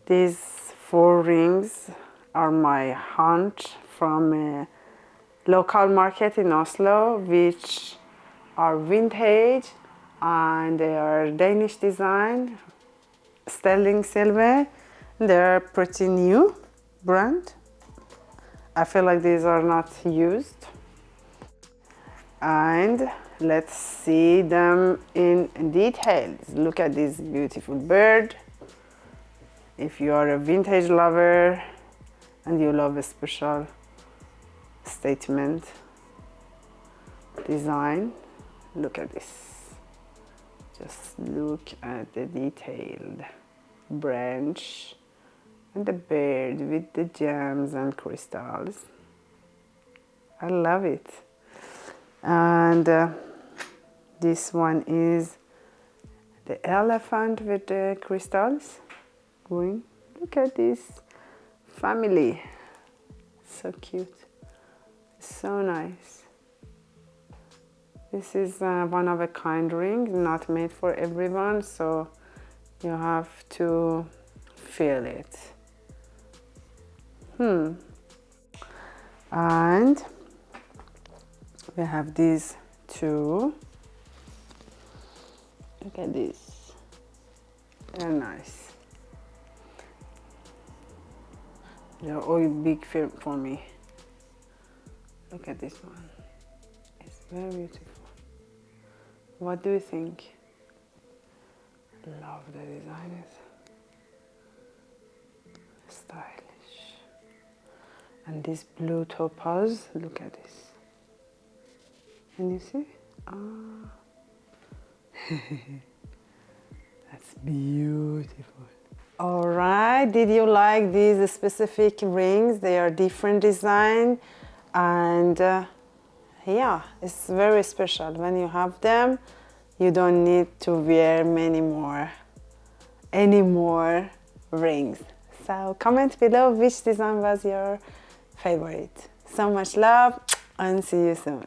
These 4 rings are my hunt from a local market in Oslo, which are vintage and they are Danish design, sterling silver. They're pretty new brand. I feel like these are not used. And let's see them in details. Look at this beautiful bird. If you are a vintage lover and you love a special statement design, look at this. Just look at the detailed branch and the bird with the gems and crystals. I love it. And this one is the elephant with the crystals going. Look at this family. So cute. So nice. This is one of a kind ring, not made for everyone, so you have to feel it. And we have these 2. Look at this. They're nice. They're all big for me. Look at this one. It's very beautiful. What do you think? Love the design. Stylish. And this blue topaz, look at this. Can you see? That's beautiful. All right, did you like these specific rings? They are different design, and yeah, it's very special. When you have them, you don't need to wear any more rings. So comment below which design was your favorite. So much love and see you soon.